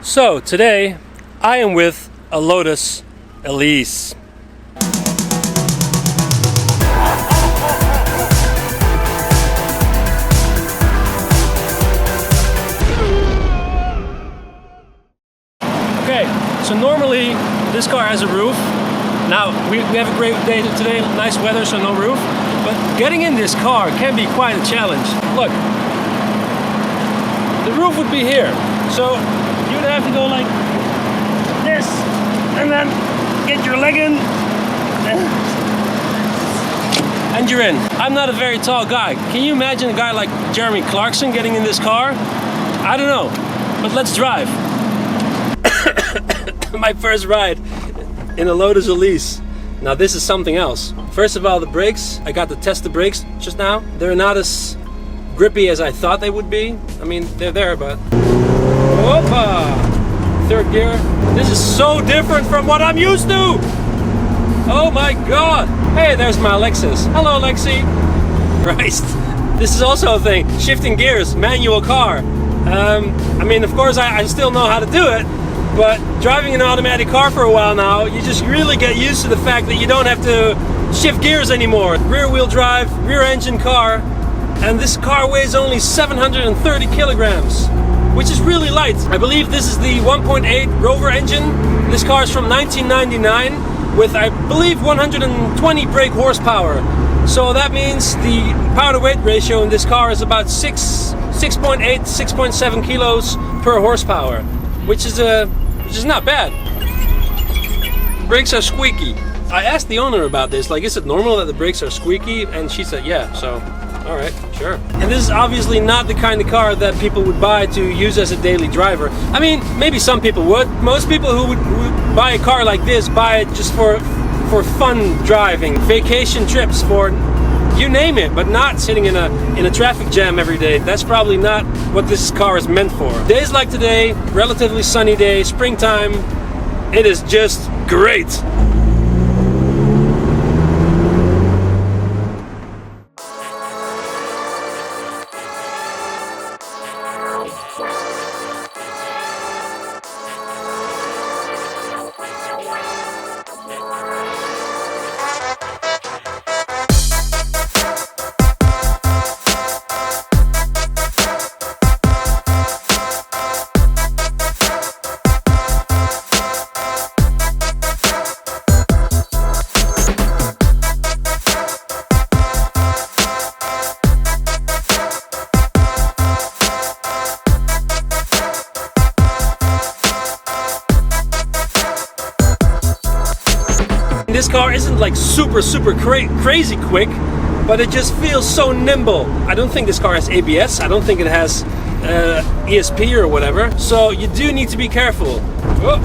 So today I am with a Lotus Elise. Okay, so normally this car has a roof. Now we have a great day today, nice weather, so no roof. But getting in this car can be quite a challenge. Look, the roof would be here. So you'd have to go like this and then get your leg in and you're in. I'm not a very tall guy. Can you imagine a guy like Jeremy Clarkson getting in this car? I don't know, but let's drive. My first ride in a Lotus Elise. Now this is something else. First of all, the brakes. I got to test the brakes just now. They're not as grippy as I thought they would be. I mean, they're there, but... Whoopa! Third gear. This is so different from what I'm used to! Oh my god! Hey, there's my Lexus. Hello, Lexi! Christ. This is also a thing. Shifting gears, manual car. I mean, of course, I still know how to do it, but driving an automatic car for a while now, you just really get used to the fact that you don't have to shift gears anymore. Rear wheel drive, rear engine car, and this car weighs only 730 kilograms, which is really light. I believe this is the 1.8 Rover engine. This car is from 1999 with, I believe, 120 brake horsepower. So that means the power to weight ratio in this car is about 6.8, 6.7 kilos per horsepower, which is not bad. Brakes are squeaky. I asked the owner about this, like, is it normal that the brakes are squeaky? And she said, yeah, so, all right, sure. And this is obviously not the kind of car that people would buy to use as a daily driver. I mean, maybe some people would. Most people who would buy a car like this buy it just for fun driving, vacation trips, for you name it, but not sitting in a traffic jam every day. That's probably not what this car is meant for. Days like today, relatively sunny day, springtime, it is just great. This car isn't like super crazy quick, but it just feels so nimble. I don't think this car has ABS. I don't think it has ESP or whatever. So you do need to be careful. Whoa.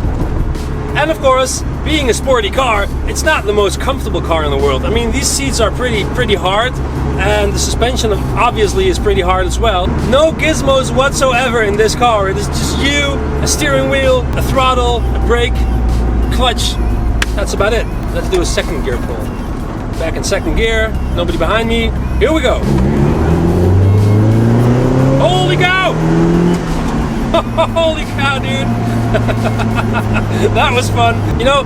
And of course, being a sporty car, it's not the most comfortable car in the world. I mean, these seats are pretty hard, and the suspension obviously is pretty hard as well. No gizmos whatsoever in this car. It is just you, a steering wheel, a throttle, a brake, clutch. That's about it. Let's do a second gear pull. Back in second gear, nobody behind me. Here we go. Holy cow! Holy cow, dude. That was fun. You know,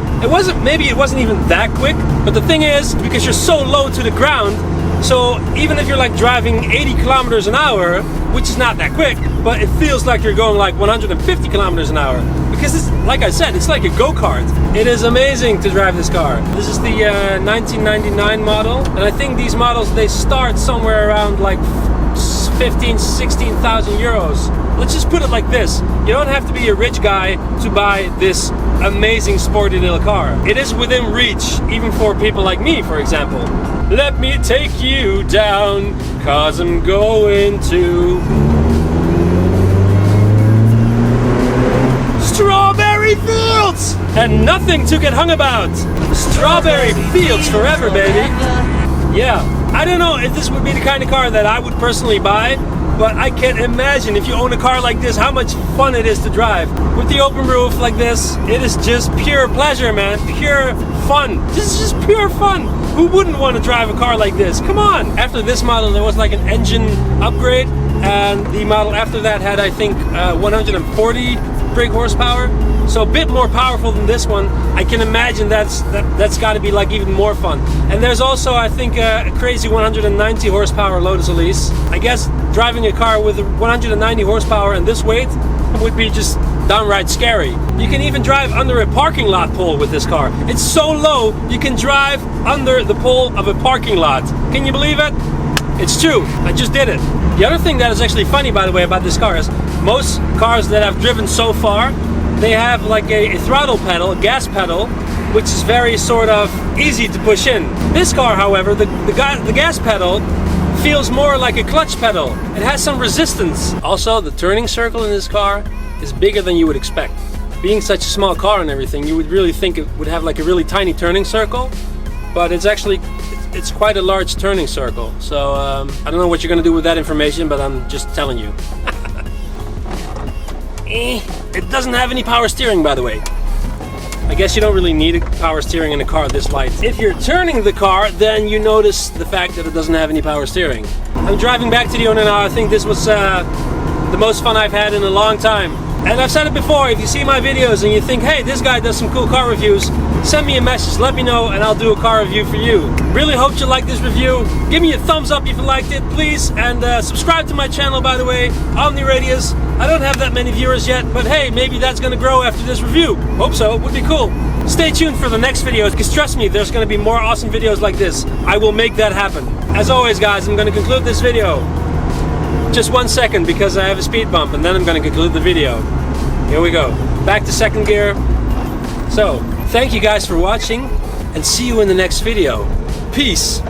maybe it wasn't even that quick, but the thing is, because you're so low to the ground, so even if you're like driving 80 kilometers an hour, which is not that quick, but it feels like you're going like 150 kilometers an hour. Because it's, like I said, it's like a go-kart. It is amazing to drive this car. This is the 1999 model, and I think these models, they start somewhere around like 15, 16,000 euros. Let's just put it like this. You don't have to be a rich guy to buy this amazing sporty little car. It is within reach, even for people like me, for example. Let me take you down, 'cause I'm going to strawberry fields! And nothing to get hung about. Strawberry fields forever, baby. Yeah, I don't know if this would be the kind of car that I would personally buy, but I can imagine if you own a car like this, how much fun it is to drive. With the open roof like this, it is just pure pleasure, man. Pure fun. This is just pure fun. Who wouldn't want to drive a car like this? Come on. After this model, there was like an engine upgrade, and the model after that had, I think, 140 brake horsepower, so a bit more powerful than this one. I can imagine that's got to be like even more fun. And there's also, I think, a crazy 190 horsepower Lotus Elise. I guess driving a car with 190 horsepower and this weight would be just downright scary. You can even drive under a parking lot pole with this car. It's so low, you can drive under the pole of a parking lot. Can you believe it? It's true, I just did it. The other thing that is actually funny, by the way, about this car is most cars that I've driven so far, they have like a throttle pedal, a gas pedal, which is very sort of easy to push in. This car, however, the gas pedal feels more like a clutch pedal. It has some resistance. Also, the turning circle in this car is bigger than you would expect. Being such a small car and everything, you would really think it would have like a really tiny turning circle, but it's actually it's quite a large turning circle. So I don't know what you're gonna do with that information, but I'm just telling you. It doesn't have any power steering, by the way. I guess you don't really need a power steering in a car this light. If you're turning the car, then you notice the fact that it doesn't have any power steering. I'm driving back to the owner now. I think this was the most fun I've had in a long time. And I've said it before, if you see my videos and you think, hey, this guy does some cool car reviews, send me a message, let me know, and I'll do a car review for you. Really hope you like this review. Give me a thumbs up if you liked it, please, and subscribe to my channel, by the way, OMNIRADIUS. I don't have that many viewers yet, but hey, maybe that's gonna grow after this review. Hope so, it would be cool. Stay tuned for the next videos, because trust me, there's gonna be more awesome videos like this. I will make that happen. As always, guys, I'm gonna conclude this video. Just 1 second, because I have a speed bump, and then I'm gonna conclude the video. Here we go. Back to second gear. So, thank you guys for watching, and see you in the next video. Peace.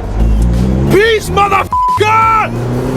Peace, motherfucker!